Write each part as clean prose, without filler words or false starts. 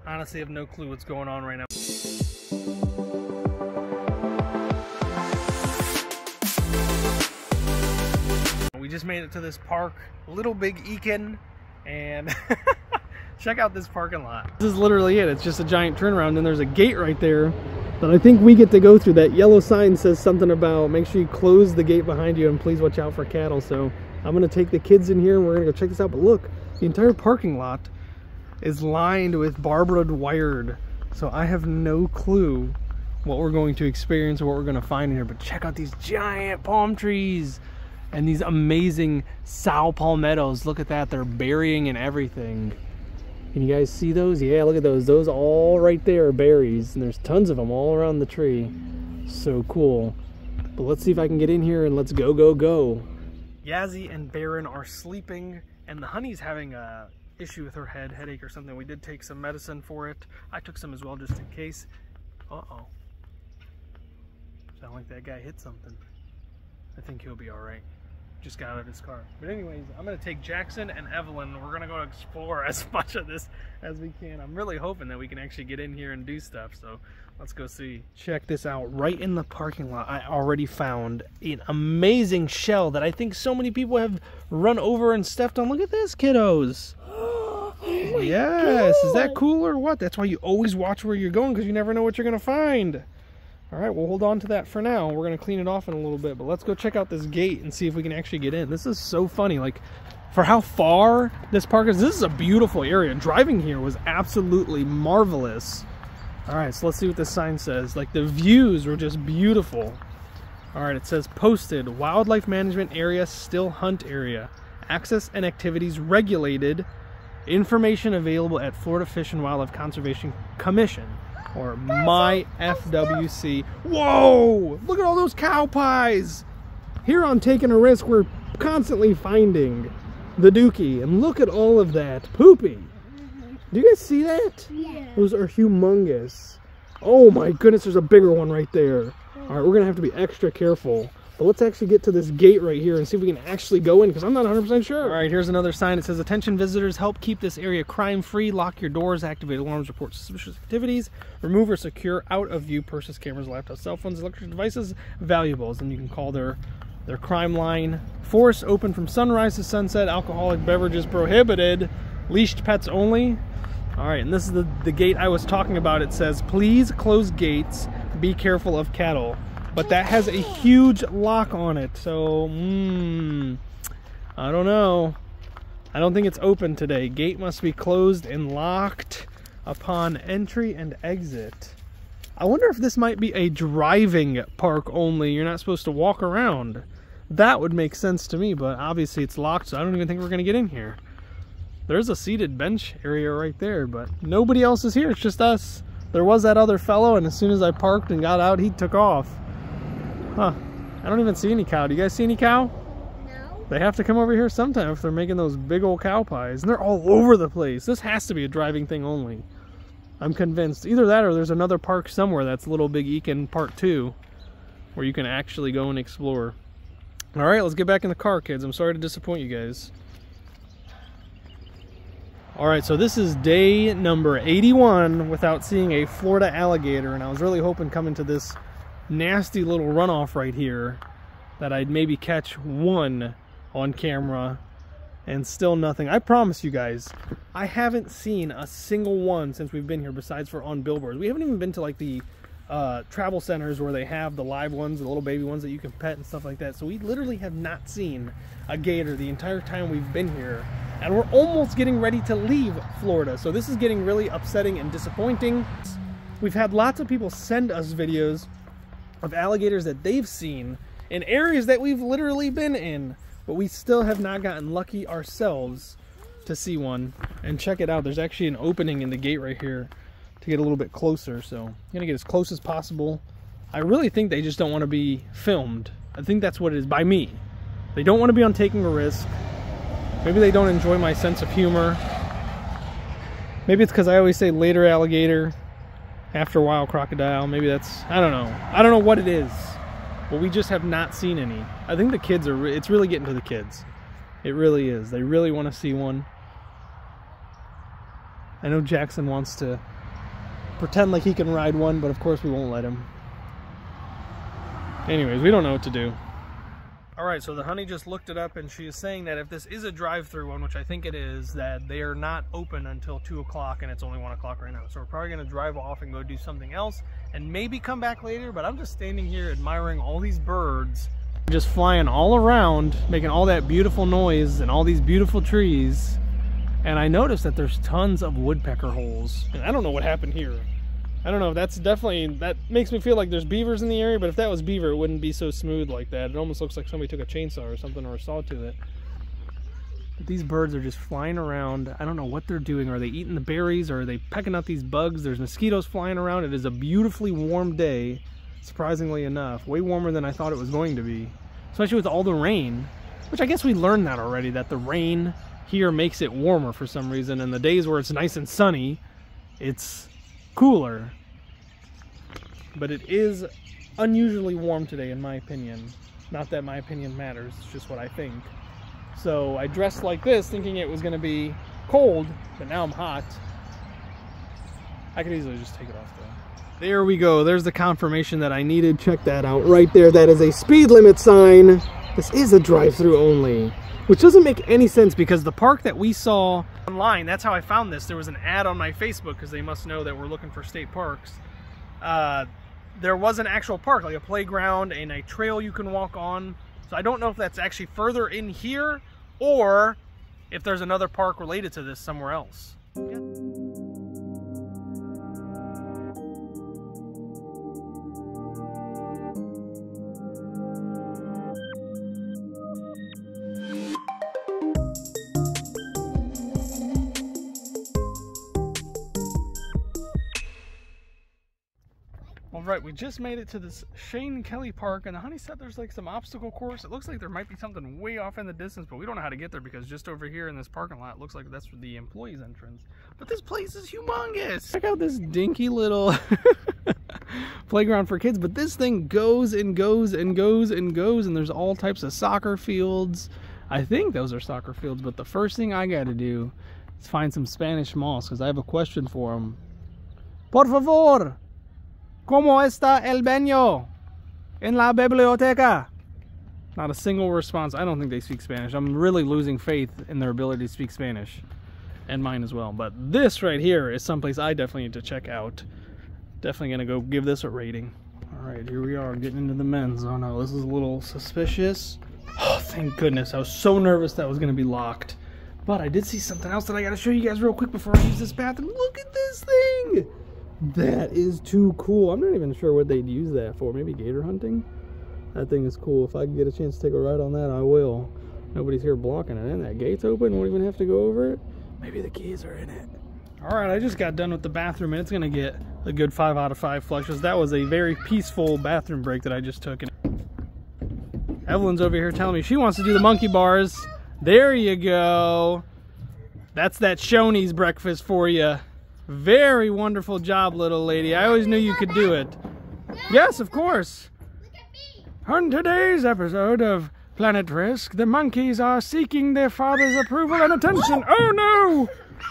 honestly have no clue what's going on right now. We just made it to this park, Little Big Eakin, and check out this parking lot. This is literally it. It's just a giant turnaround, and there's a gate right there that I think we get to go through. That yellow sign says something about make sure you close the gate behind you and please watch out for cattle. So I'm gonna take the kids in here and we're gonna go check this out. But look, the entire parking lot is lined with barbed wired. So I have no clue what we're going to experience or what we're gonna find in here. But check out these giant palm trees and these amazing sow palmettos. Look at that, they're burying and everything. Can you guys see those? Yeah, look at those. Those all right there are berries, and there's tons of them all around the tree. So cool. But let's see if I can get in here and let's go, go, go. Yazzie and Baron are sleeping, and the honey's having a issue with her headache or something. We did take some medicine for it. I took some as well just in case. Uh-oh. Sound like that guy hit something. I think he'll be all right. Just got out of his car. But anyways, I'm gonna take Jackson and Evelyn. We're gonna go explore as much of this as we can. I'm really hoping that we can actually get in here and do stuff, so let's go see. Check this out. Right in the parking lot, I already found an amazing shell that I think so many people have run over and stepped on. Look at this, kiddos. Oh yes, God. Is that cool or what? That's why you always watch where you're going, because you never know what you're gonna find. All right, we'll hold on to that for now. We're gonna clean it off in a little bit, but let's go check out this gate and see if we can actually get in. This is so funny. Like, for how far this park is, this is a beautiful area. Driving here was absolutely marvelous. All right, so let's see what this sign says. Like, the views were just beautiful. All right, it says posted, wildlife management area, still hunt area. Access and activities regulated. Information available at Florida Fish and Wildlife Conservation Commission. Or my FWC. Whoa! Look at all those cow pies! Here on Taking a Risk, we're constantly finding the dookie. And look at all of that poopy. Do you guys see that? Yeah. Those are humongous. Oh my goodness, there's a bigger one right there. Alright, we're gonna have to be extra careful. But let's actually get to this gate right here and see if we can actually go in, because I'm not 100% sure. All right, here's another sign. It says, attention visitors, help keep this area crime-free. Lock your doors, activate alarms, report suspicious activities, remove or secure out of view purses, cameras, laptops, cell phones, electric devices, valuables. And you can call their crime line. Forest open from sunrise to sunset. Alcoholic beverages prohibited. Leashed pets only. All right, and this is the gate I was talking about. It says, please close gates. Be careful of cattle. But that has a huge lock on it, so I don't know. I don't think it's open today. Gate must be closed and locked upon entry and exit. I wonder if this might be a driving park only. You're not supposed to walk around. That would make sense to me, but obviously it's locked, so I don't even think we're gonna get in here. There's a seated bench area right there, but nobody else is here. It's just us. There was that other fellow, and as soon as I parked and got out, he took off. Huh. I don't even see any cow. Do you guys see any cow? No. They have to come over here sometime if they're making those big old cow pies. And they're all over the place. This has to be a driving thing only. I'm convinced. Either that or there's another park somewhere that's Little Big Eakin Part 2 where you can actually go and explore. Alright, let's get back in the car, kids. I'm sorry to disappoint you guys. Alright, so this is day number 81 without seeing a Florida alligator, and I was really hoping coming to this nasty little runoff right here that I'd maybe catch one on camera, and still nothing. I promise you guys, I haven't seen a single one since we've been here besides for on billboards. We haven't even been to like the travel centers where they have the live ones, the little baby ones that you can pet and stuff like that. So we literally have not seen a gator the entire time we've been here, and we're almost getting ready to leave Florida. So this is getting really upsetting and disappointing. We've had lots of people send us videos of alligators that they've seen in areas that we've literally been in, but we still have not gotten lucky ourselves to see one. And check it out, there's actually an opening in the gate right here to get a little bit closer, so I'm gonna get as close as possible. I really think they just don't want to be filmed. I think that's what it is, by me. They don't want to be on Taking a Risk. Maybe they don't enjoy my sense of humor. Maybe it's because I always say later alligator, after a while crocodile. Maybe that's, I don't know. I don't know what it is, but we just have not seen any. I think the kids are, it's really getting to the kids. It really is. They really want to see one. I know Jackson wants to pretend like he can ride one, but of course we won't let him. Anyways, we don't know what to do. Alright, so the honey just looked it up, and she is saying that if this is a drive-through one, which I think it is, that they are not open until 2 o'clock, and it's only 1 o'clock right now. So we're probably going to drive off and go do something else, and maybe come back later, but I'm just standing here admiring all these birds just flying all around, making all that beautiful noise and all these beautiful trees. And I noticed that there's tons of woodpecker holes. And I don't know what happened here. I don't know, that's definitely, that makes me feel like there's beavers in the area, but if that was beaver, it wouldn't be so smooth like that. It almost looks like somebody took a chainsaw or something, or a saw to it. But these birds are just flying around. I don't know what they're doing. Are they eating the berries, or are they pecking out these bugs? There's mosquitoes flying around. It is a beautifully warm day, surprisingly enough. Way warmer than I thought it was going to be. Especially with all the rain, which I guess we learned that already, that the rain here makes it warmer for some reason. And the days where it's nice and sunny, it's cooler. But it is unusually warm today, in my opinion. Not that my opinion matters, it's just what I think. So I dressed like this thinking it was going to be cold, but now I'm hot. I could easily just take it off though. There we go, there's the confirmation that I needed. Check that out right there. That is a speed limit sign. This is a drive-through only, which doesn't make any sense because the park that we saw online, that's how I found this. There was an ad on my Facebook because they must know that we're looking for state parks. There was an actual park, like a playground and a trail you can walk on. So I don't know if that's actually further in here or if there's another park related to this somewhere else. Yeah. Alright, we just made it to this Shane Kelly Park, and the honey said there's like some obstacle course. It looks like there might be something way off in the distance, but we don't know how to get there because just over here in this parking lot, it looks like that's the employees' entrance. But this place is humongous! Check out this dinky little playground for kids, but this thing goes and goes and goes and goes, and there's all types of soccer fields. I think those are soccer fields, but the first thing I gotta do is find some Spanish moss, because I have a question for them. Por favor! ¿Cómo está el baño en la biblioteca? Not a single response. I don't think they speak Spanish. I'm really losing faith in their ability to speak Spanish. And mine as well. But this right here is someplace I definitely need to check out. Definitely going to go give this a rating. Alright, here we are getting into the men's. Oh no, this is a little suspicious. Oh, thank goodness. I was so nervous that was going to be locked. But I did see something else that I got to show you guys real quick before I use this bathroom. Look at this thing! That is too cool. I'm not even sure what they'd use that for. Maybe gator hunting? That thing is cool. If I can get a chance to take a ride on that, I will. Nobody's here blocking it. And that gate's open. Won't even have to go over it. Maybe the keys are in it. Alright, I just got done with the bathroom, and it's going to get a good 5 out of 5 flushes. That was a very peaceful bathroom break that I just took. Evelyn's over here telling me she wants to do the monkey bars. There you go. That's that Shoney's breakfast for you. Very wonderful job, little lady. I always knew you could do it. Yes, of course. On today's episode of Planet Risk, the monkeys are seeking their father's approval and attention. Oh no!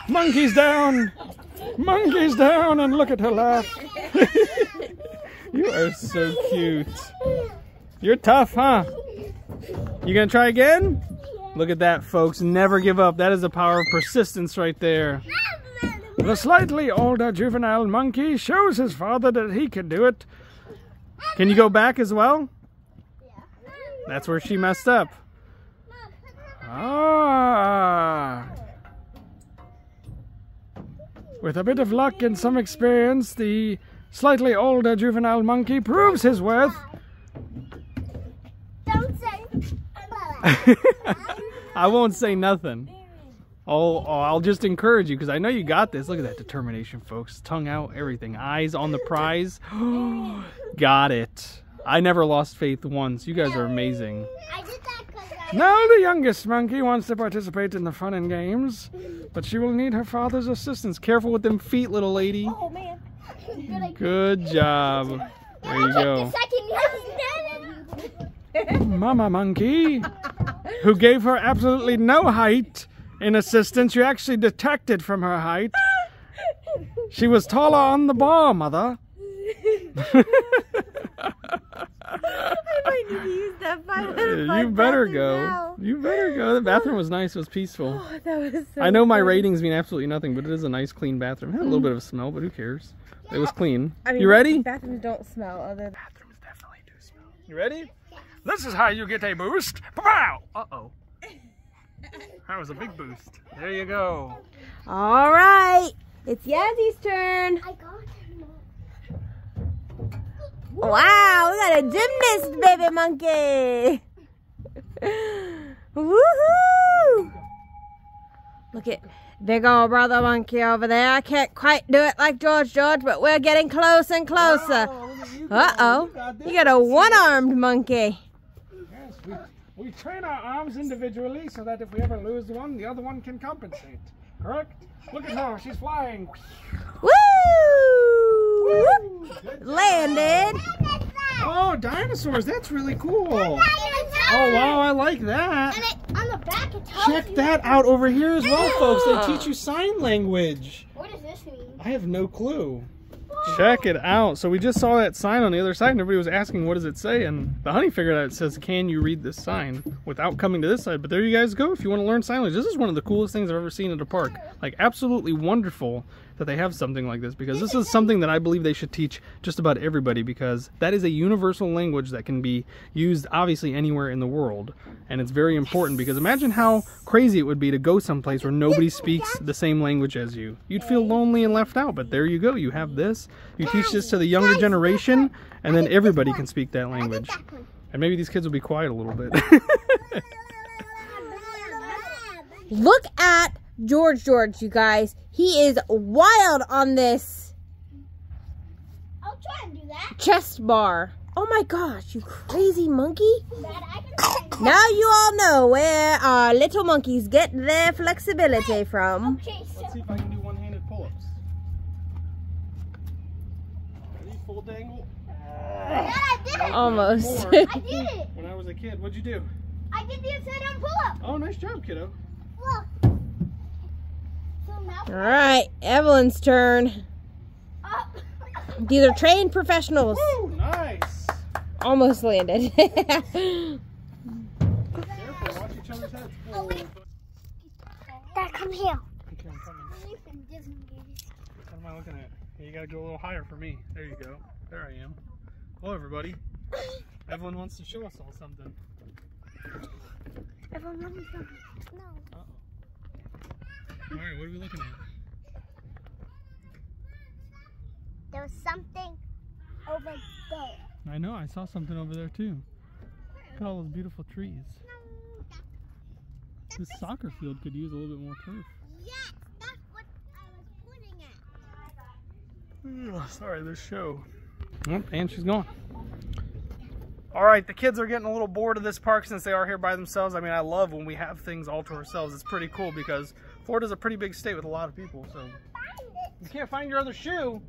Monkeys down! Monkeys down, and look at her laugh. You are so cute. You're tough, huh? You gonna try again? Look at that, folks. Never give up. That is the power of persistence right there. The slightly older juvenile monkey shows his father that he can do it. Can you go back as well? That's where she messed up. Ah. With a bit of luck and some experience, the slightly older juvenile monkey proves his worth. Don't say. I won't say nothing. Oh, I'll just encourage you because I know you got this. Look at that determination, folks. Tongue out, everything. Eyes on the prize. Got it. I never lost faith once. You guys are amazing. I did that because Now the youngest monkey wants to participate in the fun and games, but she will need her father's assistance. Careful with them feet, little lady. Oh, man. Good job. There you go. Mama monkey, who gave her absolutely no height in assistance. You actually detected from her height. She was taller on the bar, mother. I might need to use that 5 You better go. Now. You better go. The bathroom was nice. It was peaceful. Oh, that was so I know my funny. ratings mean absolutely nothing, but it is a nice, clean bathroom. It had a little bit of a smell, but who cares? It was clean. I mean, you ready? Bathrooms don't smell. Bathrooms definitely do smell. You ready? This is how you get a boost. Pow! Uh-oh. That was a big boost. There you go. All right. It's Yazzy's turn. I got him. Wow, we got a gymnast, baby monkey. Woohoo! Look at big old brother monkey over there. I can't quite do it like George, but we're getting close and closer. Uh-oh. You got a one-armed monkey. Yes, we train our arms individually so that if we ever lose one, the other one can compensate. Correct? Look at her. She's flying. Woo! Landed. Oh, dinosaurs. That's really cool. Oh, wow. I like that. And on the back it tells Check you that out over here as well, folks. They teach you sign language. What does this mean? I have no clue. Check it out. So we just saw that sign on the other side and everybody was asking what does it say, and the honey figured out it says, can you read this sign, without coming to this side. But there you guys go if you want to learn sign language. This is one of the coolest things I've ever seen at a park. Like, absolutely wonderful that they have something like this, because this is something that I believe they should teach just about everybody, because that is a universal language that can be used obviously anywhere in the world. And it's very important, because imagine how crazy it would be to go someplace where nobody speaks the same language as you. You'd feel lonely and left out, but there you go. You have this. You teach this to the younger generation, and then everybody can speak that language. And maybe these kids will be quiet a little bit. Look at George, you guys. He is wild on this I'll try and do that. chest bar. Oh my gosh, you crazy monkey. Dad, I can try and do Now you all know where our little monkeys get their flexibility from. Okay, so Let's see if I can do one-handed pull-ups. Ready? Full dangle. Dad, I did it. Almost. I did it. When I was a kid, what'd you do? I did the upside down pull-up. Oh, nice job, kiddo. Look. So now All right, Evelyn's turn. up. These are trained professionals. Woo, nice. Almost landed. Careful, watch each other's heads. Oh, wait. Dad, come here. Okay, I'm coming. What am I looking at? You gotta go a little higher for me. There you go. There I am. Hello, everybody. Evelyn wants to show us all something. Everyone, let me show you. No. Uh-oh. All right, what are we looking at? There was something over there. I know, I saw something over there too. Look at all those beautiful trees. This soccer field could use a little bit more turf. Yes, that's what I was pointing at. Ugh, sorry, this show. Oh, and she's gone. All right, the kids are getting a little bored of this park since they are here by themselves. I mean, I love when we have things all to ourselves. It's pretty cool because Florida's a pretty big state with a lot of people. So you can't find your other shoe.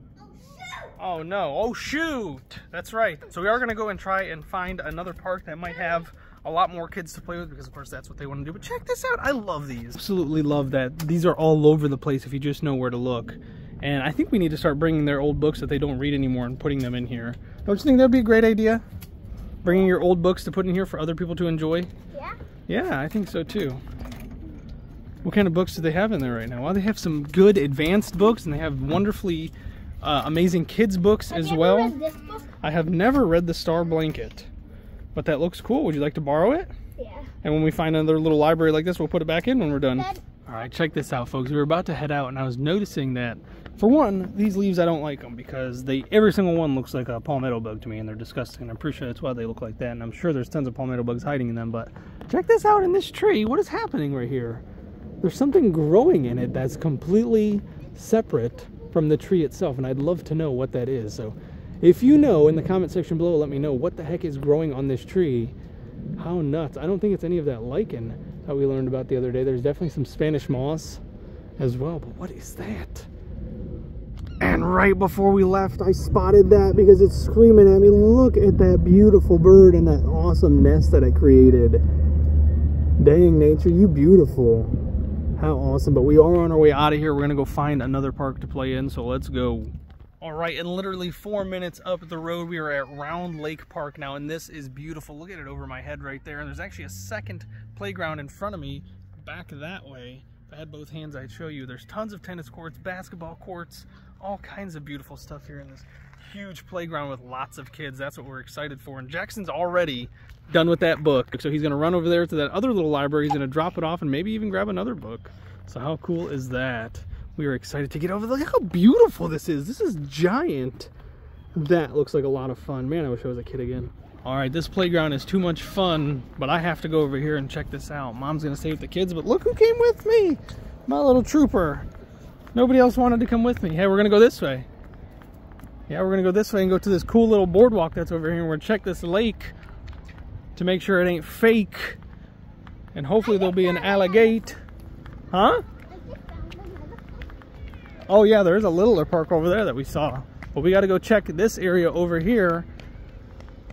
Oh no, oh shoot, that's right. So we are gonna go and try and find another park that might have a lot more kids to play with, because of course that's what they want to do. But check this out, I love these. Absolutely love that. These are all over the place if you just know where to look. And I think we need to start bringing their old books that they don't read anymore and putting them in here. Don't you think that'd be a great idea? Bringing your old books to put in here for other people to enjoy? Yeah? Yeah, I think so too. What kind of books do they have in there right now? Well, they have some good advanced books, and they have wonderfully amazing kids books as well. Have you ever read this book? I have never read The Star Blanket, but that looks cool. Would you like to borrow it? Yeah. And when we find another little library like this, we'll put it back in when we're done. Dad. All right, check this out, folks. We were about to head out, and I was noticing that, for one, these leaves, I don't like them because every single one looks like a palmetto bug to me, and they're disgusting. I'm pretty sure that's why they look like that, and I'm sure there's tons of palmetto bugs hiding in them. But check this out in this tree. What is happening right here? There's something growing in it that's completely separate from the tree itself, and I'd love to know what that is. So if you know, in the comment section below, let me know what the heck is growing on this tree. How nuts. I don't think it's any of that lichen that we learned about the other day. There's definitely some Spanish moss as well, but what is that? And right before we left, I spotted that because it's screaming at me. Look at that beautiful bird and that awesome nest that I created. Dang, nature, you beautiful. How awesome. But we are on our way out of here. We're going to go find another park to play in, so let's go. All right, and literally 4 minutes up the road, we are at Round Lake Park now, and this is beautiful. Look at it over my head right there. And there's actually a second playground in front of me back that way. If I had both hands, I'd show you. There's tons of tennis courts, basketball courts, all kinds of beautiful stuff here in this huge playground with lots of kids. That's what we're excited for. And Jackson's already done with that book. So he's going to run over there to that other little library. He's going to drop it off and maybe even grab another book. So how cool is that? We are excited to get over there. Look how beautiful this is. This is giant. That looks like a lot of fun. Man, I wish I was a kid again. All right, this playground is too much fun, but I have to go over here and check this out. Mom's going to stay with the kids, but look who came with me. My little trooper. Nobody else wanted to come with me. Hey, we're going to go this way. Yeah, we're going to go this way and go to this cool little boardwalk that's over here. And we're going to check this lake to make sure it ain't fake. And hopefully there'll be an alligator. Huh? Oh yeah, there's a littler park over there that we saw. But we got to go check this area over here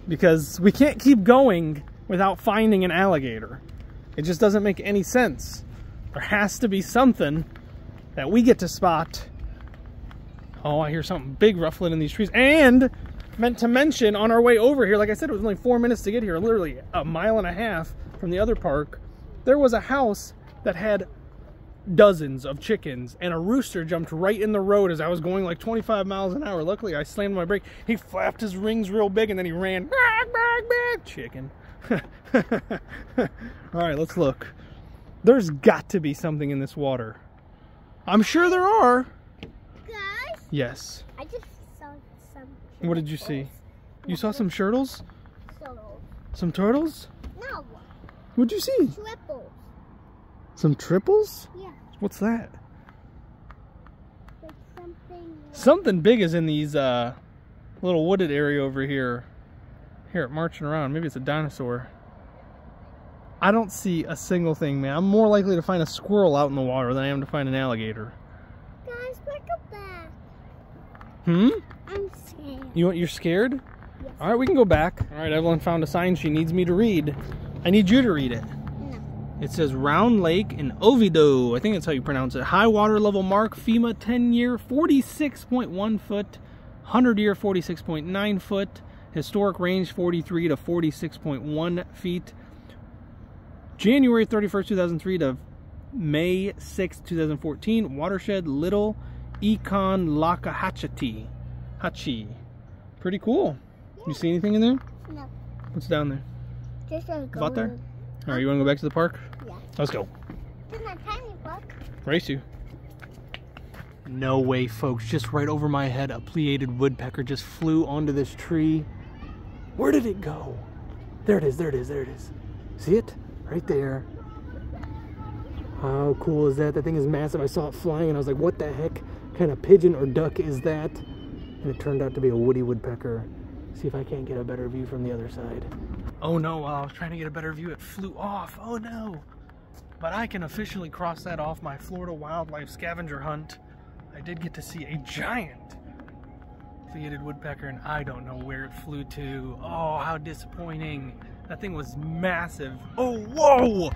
because we can't keep going without finding an alligator. It just doesn't make any sense. There has to be something that we get to spot. Oh, I hear something big ruffling in these trees. And meant to mention, on our way over here, like I said, it was only 4 minutes to get here, literally a mile and a half from the other park. There was a house that had dozens of chickens, and a rooster jumped right in the road as I was going like 25 miles an hour. Luckily, I slammed my brake. He flapped his wings real big, and then he ran. Back, back, back. Chicken. All right, let's look. There's got to be something in this water. I'm sure there are. Guys? Yes. I just saw some. What did you see? You saw some turtles? Turtles. Some turtles? No. What'd you see? Triples. Some triples? Yeah. What's that? Like something. Something big is in these little wooded area over here. Here, marching around. Maybe it's a dinosaur. I don't see a single thing, man. I'm more likely to find a squirrel out in the water than I am to find an alligator. Guys, look at that. Hmm? I'm scared. You're scared? Yes. All right, we can go back. All right, Evelyn found a sign she needs me to read. I need you to read it. No. It says Round Lake in Oviedo. I think that's how you pronounce it. High water level mark, FEMA 10-year, 46.1 foot, 100-year, 46.9 foot, historic range 43 to 46.1 feet. January 31st, 2003 to May 6th, 2014. Watershed Little Econ Lakahatchee. Hachi. Pretty cool. Yeah. You see anything in there? No. What's down there? Just a Is that there? All right, you want to go back to the park? Yeah. Let's go. It's a tiny book. Race you. No way, folks. Just right over my head, a pleiated woodpecker just flew onto this tree. Where did it go? There it is, there it is, there it is. See it? Right there. How cool is that? That thing is massive. I saw it flying and I was like, what the heck kind of pigeon or duck is that? And it turned out to be a woody woodpecker. See if I can't get a better view from the other side. Oh no, while I was trying to get a better view, it flew off. Oh no. But I can officially cross that off my Florida wildlife scavenger hunt. I did get to see a giant pleiated woodpecker and I don't know where it flew to. Oh, how disappointing. That thing was massive. Oh, whoa!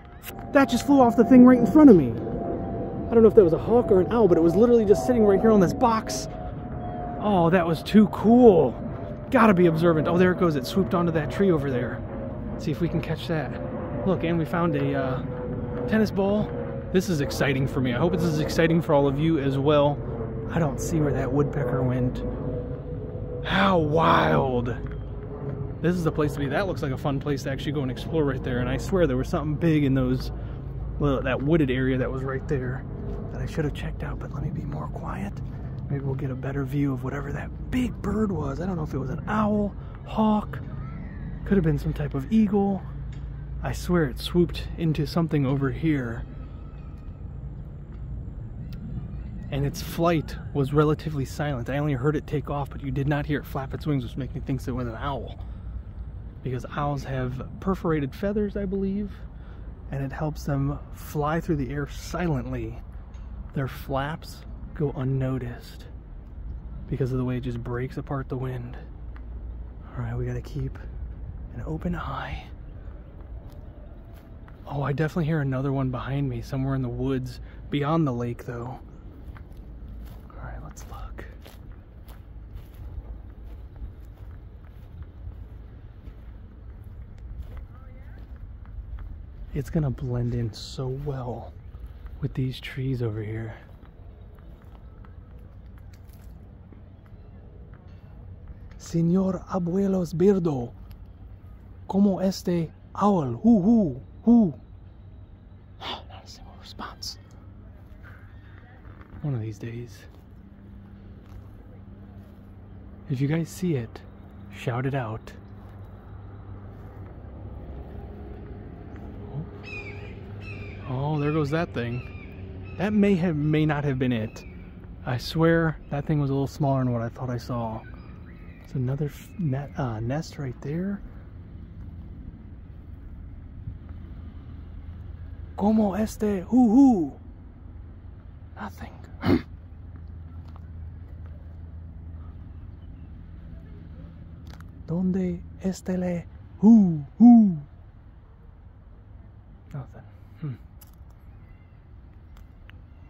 That just flew off the thing right in front of me. I don't know if that was a hawk or an owl, but it was literally just sitting right here on this box. Oh, that was too cool. Gotta be observant. Oh, there it goes. It swooped onto that tree over there. Let's see if we can catch that. Look, and we found a tennis ball. This is exciting for me. I hope this is exciting for all of you as well. I don't see where that woodpecker went. How wild. This is the place to be. That looks like a fun place to actually go and explore right there. And I swear there was something big in those, well, that wooded area that was right there that I should have checked out. But let me be more quiet. Maybe we'll get a better view of whatever that big bird was. I don't know if it was an owl, hawk, could have been some type of eagle. I swear it swooped into something over here. And its flight was relatively silent. I only heard it take off, but you did not hear it flap its wings, which makes me think it was an owl. Because owls have perforated feathers, I believe, and it helps them fly through the air silently. Their flaps go unnoticed because of the way it just breaks apart the wind. All right, we gotta keep an open eye. Oh, I definitely hear another one behind me, somewhere in the woods, beyond the lake though. Alright, let's look. It's gonna blend in so well with these trees over here. Señor Abuelos Birdo, como este owl, who? Not a single response. One of these days. If you guys see it, shout it out. Oh, there goes that thing. That may not have been it. I swear that thing was a little smaller than what I thought I saw. There's another nest right there. Como este, who? Nothing. Donde este le, who? Nothing.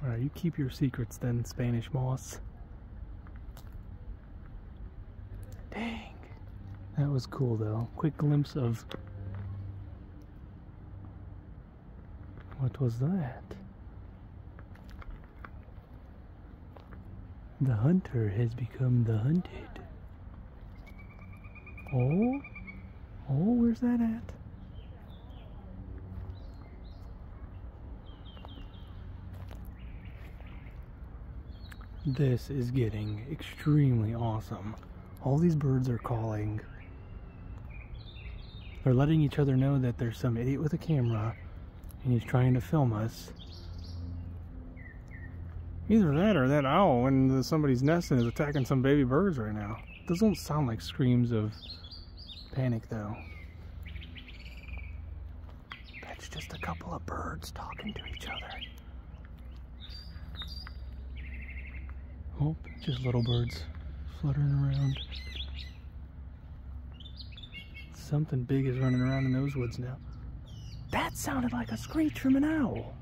Alright, you keep your secrets then, Spanish moss. Dang. That was cool though. Quick glimpse of... What was that? The hunter has become the hunted. Oh, where's that at? This is getting extremely awesome. All these birds are calling. They're letting each other know that there's some idiot with a camera and he's trying to film us. Either that or that owl in somebody's nest and is attacking some baby birds right now. Those don't sound like screams of panic though. That's just a couple of birds talking to each other. Oh, just little birds fluttering around. Something big is running around in those woods now. That sounded like a screech from an owl.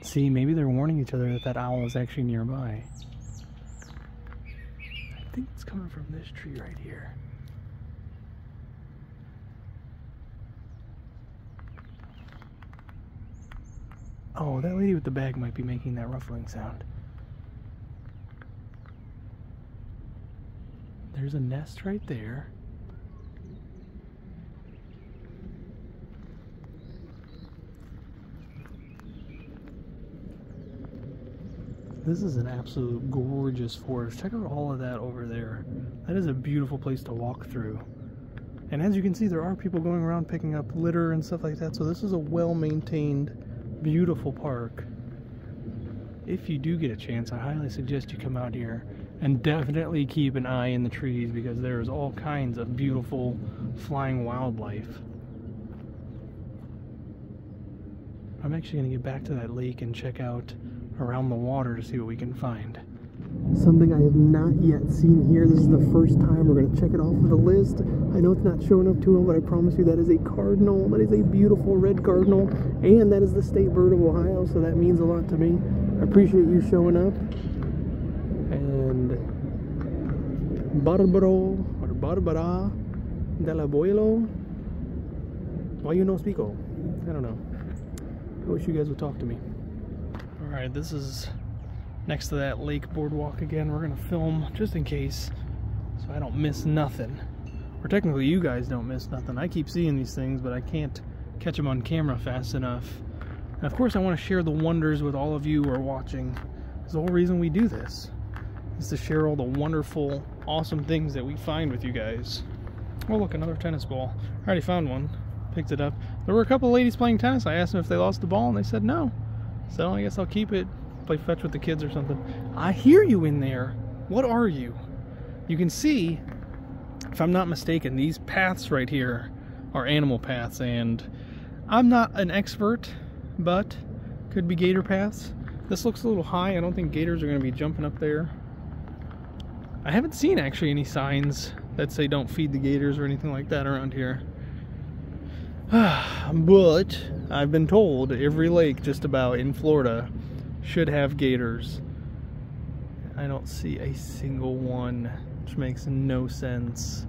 See, maybe they're warning each other that that owl is actually nearby. I think it's coming from this tree right here. Oh, that lady with the bag might be making that ruffling sound. There's a nest right there. This is an absolute gorgeous forest. Check out all of that over there. That is a beautiful place to walk through. And as you can see, there are people going around picking up litter and stuff like that. So this is a well-maintained, beautiful park. If you do get a chance, I highly suggest you come out here and definitely keep an eye in the trees because there is all kinds of beautiful flying wildlife. I'm actually going to get back to that lake and check out around the water to see what we can find. Something I have not yet seen here. This is the first time. We're going to check it off of the list. I know it's not showing up too well, but I promise you that is a cardinal. That is a beautiful red cardinal, and that is the state bird of Ohio, so that means a lot to me. I appreciate you showing up. And Barbaro, or Barbara del Abuelo. Why you no speako? I don't know. I wish you guys would talk to me. Alright, this is next to that lake boardwalk again. We're going to film just in case so I don't miss nothing. Or technically you guys don't miss nothing. I keep seeing these things, but I can't catch them on camera fast enough. And of course I want to share the wonders with all of you who are watching. That's the whole reason we do this, is to share all the wonderful, awesome things that we find with you guys. Oh look, another tennis ball. I already found one. Picked it up. There were a couple of ladies playing tennis. I asked them if they lost the ball and they said no. So I guess I'll keep it, play fetch with the kids or something. I hear you in there. What are you? You can see, if I'm not mistaken, these paths right here are animal paths, and I'm not an expert, but could be gator paths. This looks a little high. I don't think gators are going to be jumping up there. I haven't seen actually any signs that say don't feed the gators or anything like that around here. But I've been told every lake just about in Florida should have gators. I don't see a single one, which makes no sense.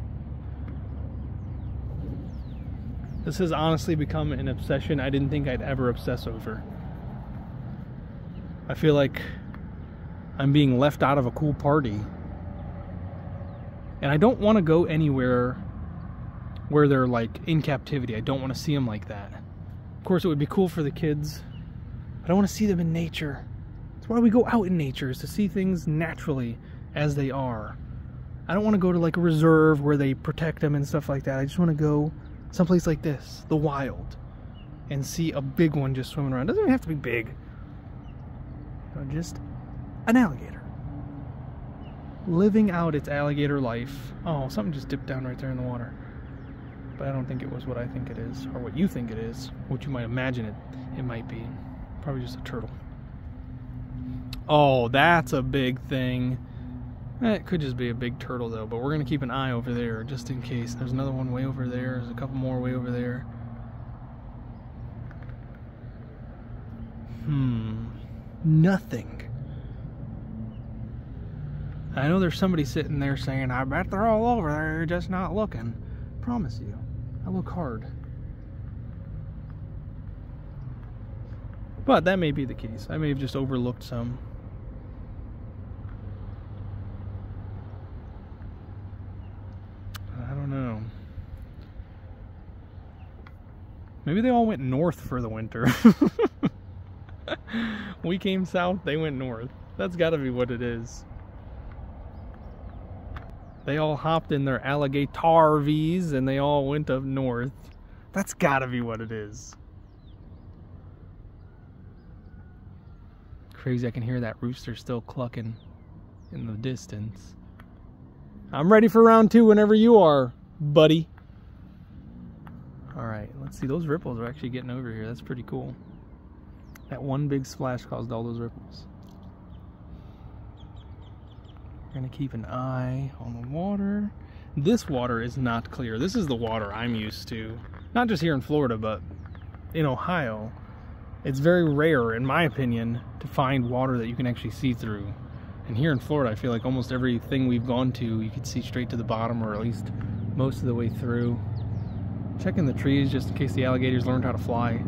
This has honestly become an obsession I didn't think I'd ever obsess over. I feel like I'm being left out of a cool party. And I don't want to go anywhere where they're like in captivity. I don't want to see them like that. Of course, it would be cool for the kids, but I want to see them in nature. That's why we go out in nature, is to see things naturally as they are. I don't want to go to like a reserve where they protect them and stuff like that. I just want to go someplace like this, the wild, and see a big one just swimming around. It doesn't even have to be big. You know, just an alligator. Living out its alligator life. Oh, something just dipped down right there in the water. But I don't think it was what I think it is, or what you think it is, what you might imagine it might be. Probably just a turtle. Oh, that's a big thing. It could just be a big turtle though, but we're gonna keep an eye over there just in case. There's another one way over there. There's a couple more way over there. Nothing. I know there's somebody sitting there saying, I bet they're all over there, you're just not looking. I promise you, I look hard. But that may be the case. I may have just overlooked some. I don't know. Maybe they all went north for the winter. We came south, they went north. That's gotta be what it is. They all hopped in their alligator V's and they all went up north. That's gotta be what it is. Crazy, I can hear that rooster still clucking in the distance. I'm ready for round 2 whenever you are, buddy. Alright, let's see. Those ripples are actually getting over here. That's pretty cool. That one big splash caused all those ripples. We're going to keep an eye on the water. This water is not clear. This is the water I'm used to. Not just here in Florida, but in Ohio. It's very rare, in my opinion, to find water that you can actually see through. And here in Florida, I feel like almost everything we've gone to, you can see straight to the bottom, or at least most of the way through. Checking the trees just in case the alligators learned how to fly.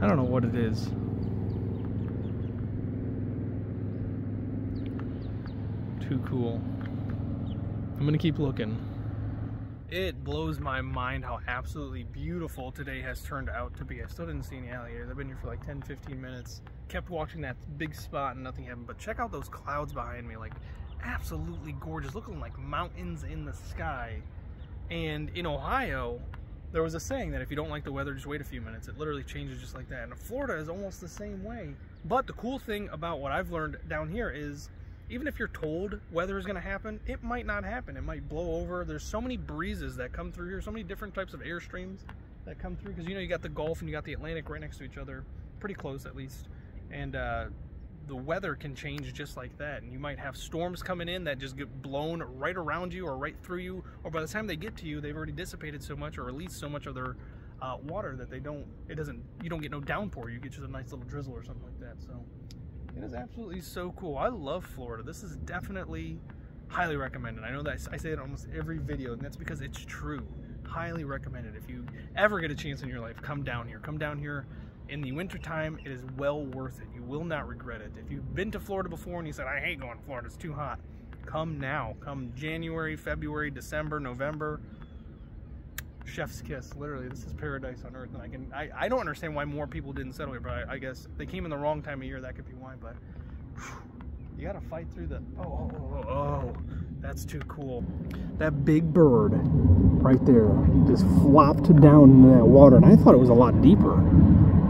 I don't know what it is. Too cool. I'm gonna keep looking. It blows my mind how absolutely beautiful today has turned out to be. I still didn't see any alligators. I've been here for like 10-15 minutes. Kept watching that big spot and nothing happened. But check out those clouds behind me. Like, absolutely gorgeous. Looking like mountains in the sky. And in Ohio, there was a saying that if you don't like the weather, just wait a few minutes. It literally changes just like that. And Florida is almost the same way. But the cool thing about what I've learned down here is, even if you're told weather is going to happen, it might not happen. It might blow over. There's so many breezes that come through here, so many different types of air streams that come through, because you know you got the Gulf and you got the Atlantic right next to each other, pretty close at least, and the weather can change just like that, and you might have storms coming in that just get blown right around you or right through you, or by the time they get to you, they've already dissipated so much or released so much of their water that you don't get no downpour. You get just a nice little drizzle or something like that. So it is absolutely so cool. I love Florida. This is definitely highly recommended. I know that I say it in almost every video, and that's because it's true. Highly recommended. If you ever get a chance in your life, come down here. Come down here in the wintertime. It is well worth it. You will not regret it. If you've been to Florida before and you said, I hate going to Florida, it's too hot, come now. Come January, February, December, November. Chef's kiss. Literally, this is paradise on earth. And I don't understand why more people didn't settle here, but I guess they came in the wrong time of year. That could be why. But whew, you gotta fight through the oh, that's too cool. That big bird right there just flopped down in that water, and I thought it was a lot deeper,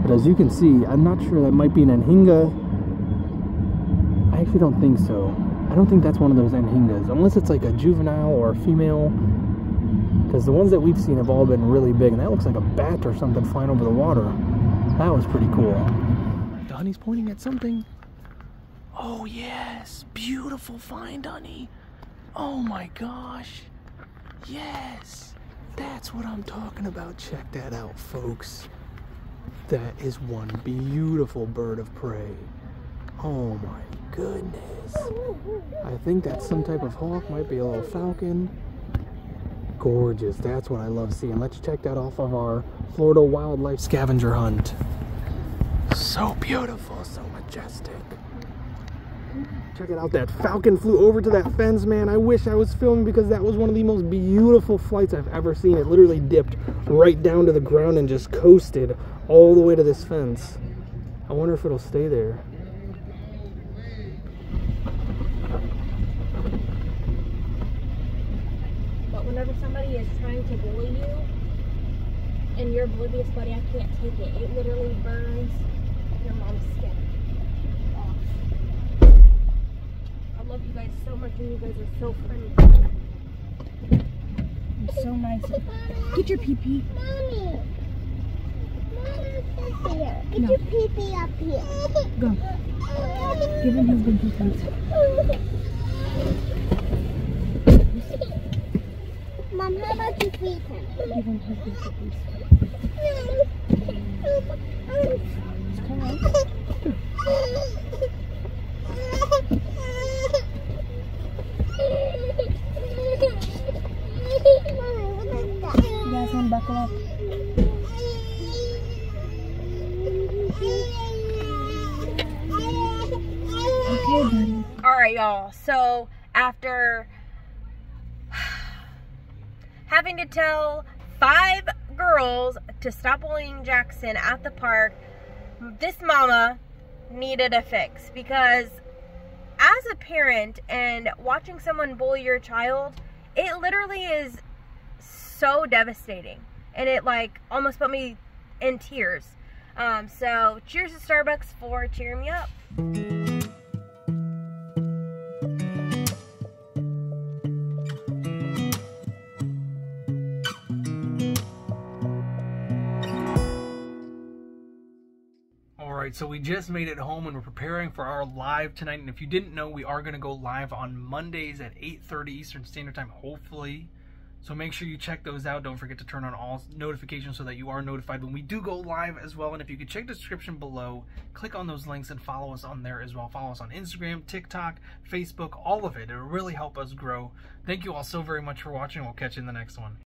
but as you can see, I'm not sure. That might be an anhinga. I actually don't think so. I don't think that's one of those anhingas, unless it's like a juvenile or a female. Because the ones that we've seen have all been really big, and that looks like a bat or something flying over the water. That was pretty cool. The honey's pointing at something. Oh yes, beautiful find, honey. Oh my gosh. Yes, that's what I'm talking about. Check that out, folks. That is one beautiful bird of prey. Oh my goodness. I think that's some type of hawk, might be a little falcon. Gorgeous, that's what I love seeing. Let's check that off of our Florida wildlife scavenger hunt. So beautiful, so majestic. Check it out, that falcon flew over to that fence, man. I wish I was filming because that was one of the most beautiful flights I've ever seen. It literally dipped right down to the ground and just coasted all the way to this fence. I wonder if it'll stay there. But whenever somebody is trying to bully you and you're oblivious, buddy, I can't take it. It literally burns your mom's skin off. I love you guys so much, and you guys are so friendly. You're so nice. Get your pee-pee. Mommy. Mommy, here. Get your pee-pee up here. Go. Give him his big pee-pees. Mom, how about you feed him? Give him his big pee-pees. Come on. You guys want to buckle up? Okay, buddy. Alright, y'all. So, after having to tell 5 girls to stop bullying Jackson at the park, this mama needed a fix. Because as a parent and watching someone bully your child, it literally is so devastating. And it like almost put me in tears. So cheers to Starbucks for cheering me up. Alright, so we just made it home and we're preparing for our live tonight. And if you didn't know, we are going to go live on Mondays at 8:30 Eastern Standard Time, hopefully. So make sure you check those out. Don't forget to turn on all notifications so that you are notified when we do go live as well. And if you could check the description below, click on those links and follow us on there as well. Follow us on Instagram, TikTok, Facebook, all of it. It will really help us grow. Thank you all so very much for watching. We'll catch you in the next one.